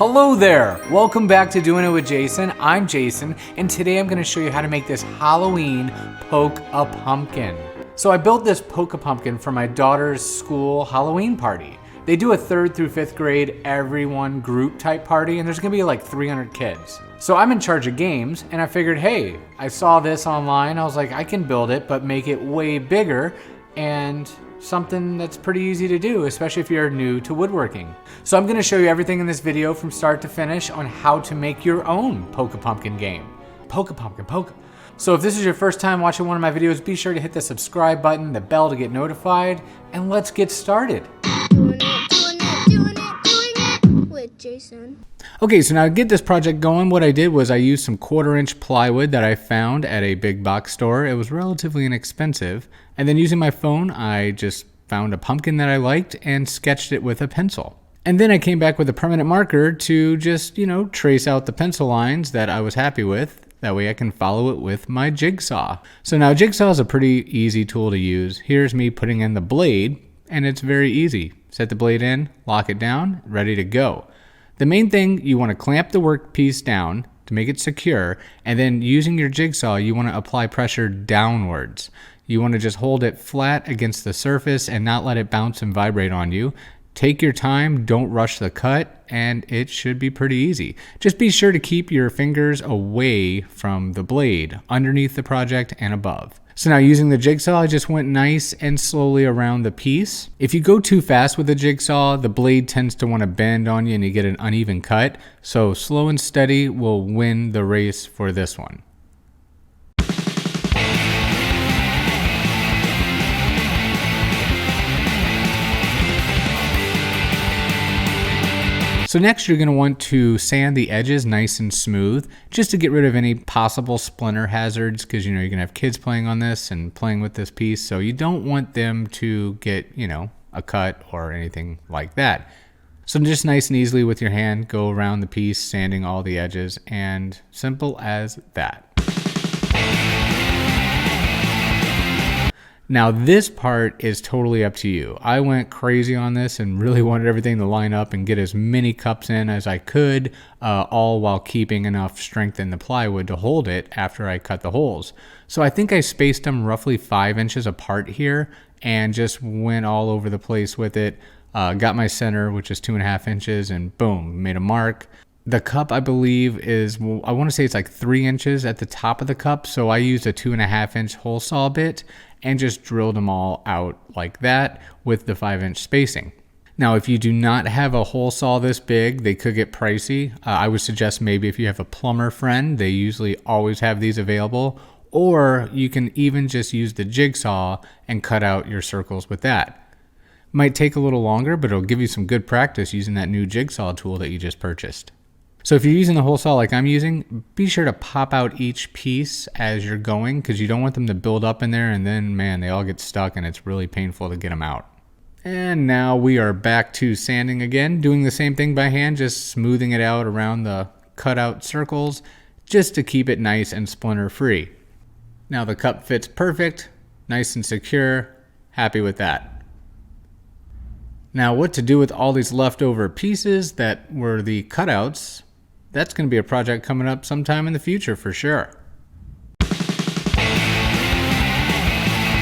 Hello there! Welcome back to Doing It with Jason. I'm Jason, and today I'm going to show you how to make this Halloween Poke-a-Pumpkin. So I built this Poke-a-Pumpkin for my daughter's school Halloween party. They do a 3rd through 5th grade everyone group type party, and there's going to be like 300 kids. So I'm in charge of games, and I figured, hey, I saw this online. I was like, I can build it, but make it way bigger and something that's pretty easy to do, especially if you're new to woodworking. So I'm gonna show you everything in this video from start to finish on how to make your own Poke-a-Pumpkin game. Poke-a-Pumpkin, poke. So if this is your first time watching one of my videos, be sure to hit the subscribe button, the bell to get notified, and let's get started. Doing it with Jason. Okay, so now to get this project going, what I did was I used some 1/4-inch plywood that I found at a big box store. It was relatively inexpensive. And then using my phone, I just found a pumpkin that I liked and sketched it with a pencil. And then I came back with a permanent marker to just, trace out the pencil lines that I was happy with. That way I can follow it with my Jigsaw. So now Jigsaw is a pretty easy tool to use. Here's me putting in the blade, and it's very easy. Set the blade in, lock it down, ready to go. The main thing, you want to clamp the workpiece down to make it secure, and then using your Jigsaw, you want to apply pressure downwards. You want to just hold it flat against the surface and not let it bounce and vibrate on you. Take your time, don't rush the cut, and it should be pretty easy. Just be sure to keep your fingers away from the blade, underneath the project and above. So now using the Jigsaw, I just went nice and slowly around the piece. If you go too fast with the Jigsaw, the blade tends to want to bend on you and you get an uneven cut. So slow and steady will win the race for this one. So next you're going to want to sand the edges nice and smooth just to get rid of any possible splinter hazards, because you're going to have kids playing on this and playing with this piece, so you don't want them to get, a cut or anything like that. So just nice and easily with your hand, go around the piece, sanding all the edges, and simple as that. Now this part is totally up to you. I went crazy on this and really wanted everything to line up and get as many cups in as I could, all while keeping enough strength in the plywood to hold it after I cut the holes. So I think I spaced them roughly 5 inches apart here and just went all over the place with it. Got my center, which is 2.5 inches, and boom, made a mark. The cup, I believe, is, I want to say it's like 3 inches at the top of the cup, so I used a 2.5-inch hole saw bit and just drilled them all out like that with the 5-inch spacing. Now, if you do not have a hole saw this big, they could get pricey. I would suggest maybe if you have a plumber friend, they usually always have these available, or you can even just use the Jigsaw and cut out your circles with that. Might take a little longer, but it'll give you some good practice using that new Jigsaw tool that you just purchased. So if you're using the hole saw like I'm using, be sure to pop out each piece as you're going, because you don't want them to build up in there and then, man, they all get stuck and it's really painful to get them out. And now we are back to sanding again, doing the same thing by hand, just smoothing it out around the cutout circles just to keep it nice and splinter free. Now the cup fits perfect, nice and secure, happy with that. Now what to do with all these leftover pieces that were the cutouts, that's going to be a project coming up sometime in the future for sure.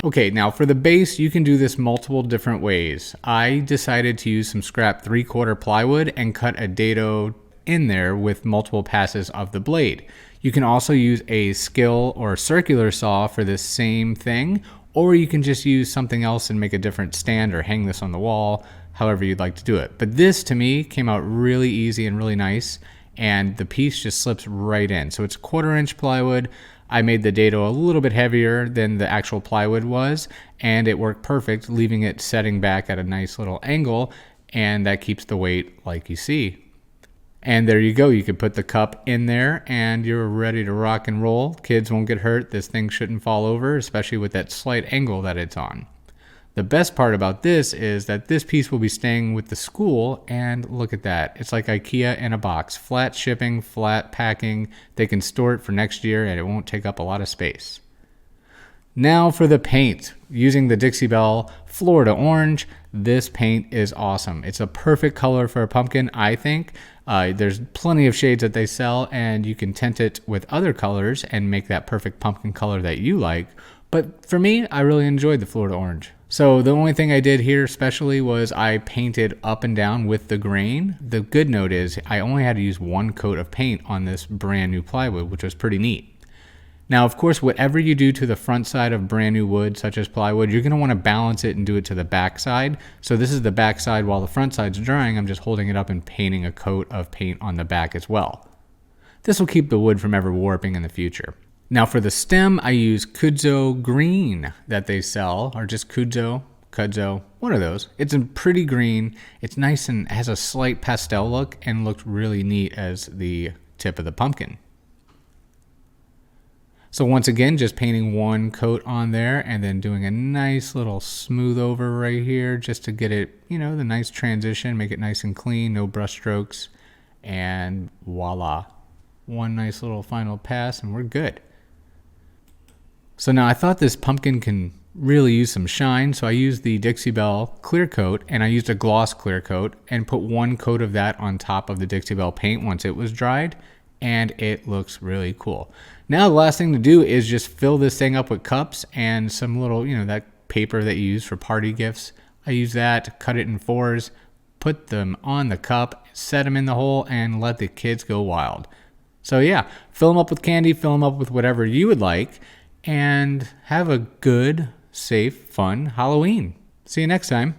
Okay, now for the base, you can do this multiple different ways. I decided to use some scrap 3/4 plywood and cut a dado in there with multiple passes of the blade. You can also use a skill or circular saw for this same thing, or you can just use something else and make a different stand or hang this on the wall, however you'd like to do it. But this, to me, came out really easy and really nice, and the piece just slips right in. So it's 1/4-inch plywood. I made the dado a little bit heavier than the actual plywood was, and it worked perfect, leaving it setting back at a nice little angle, and that keeps the weight like you see. And there you go. You could put the cup in there and you're ready to rock and roll. Kids won't get hurt. This thing shouldn't fall over, especially with that slight angle that it's on. The best part about this is that this piece will be staying with the school, and look at that. It's like IKEA in a box. Flat shipping, flat packing. They can store it for next year and it won't take up a lot of space. Now for the paint. Using the Dixie Belle Florida Orange, this paint is awesome. It's a perfect color for a pumpkin, I think. There's plenty of shades that they sell, and you can tint it with other colors and make that perfect pumpkin color that you like. But for me, I really enjoyed the Florida orange. So the only thing I did here especially was I painted up and down with the grain. The good note is I only had to use one coat of paint on this brand new plywood, which was pretty neat. Now, of course, whatever you do to the front side of brand new wood, such as plywood, you're going to want to balance it and do it to the back side. So this is the back side while the front side's drying. I'm just holding it up and painting a coat of paint on the back as well. This will keep the wood from ever warping in the future. Now for the stem, I use Kudzo green that they sell, or just Kudzo, one of those. It's a pretty green. It's nice and has a slight pastel look and looked really neat as the tip of the pumpkin. So once again, just painting one coat on there and then doing a nice little smooth over right here just to get it, the nice transition, make it nice and clean, no brush strokes, and voila. One nice little final pass and we're good. So now I thought this pumpkin can really use some shine, so I used the Dixie Belle clear coat and I used a gloss clear coat and put one coat of that on top of the Dixie Belle paint once it was dried, and it looks really cool. Now the last thing to do is just fill this thing up with cups and some little, that paper that you use for party gifts. I use that, cut it in fours, put them on the cup, set them in the hole, and let the kids go wild. So yeah, fill them up with candy, fill them up with whatever you would like, and have a good, safe, fun Halloween. See you next time.